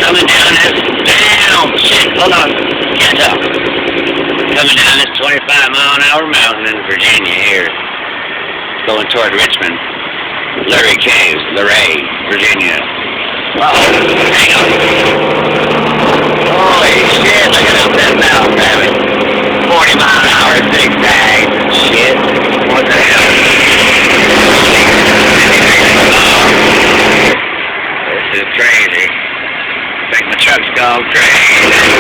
Coming down this, damn, shit, hold on, can't talk. Coming down this 25-mile-an-hour mountain in Virginia here, going toward Richmond. Luray Caves, Luray, Virginia. Hang on. Holy shit, look at that mountain, rabbit. 40-mile-an-hour zigzag, shit. What the hell? This is crazy. I think my truck's gone crazy.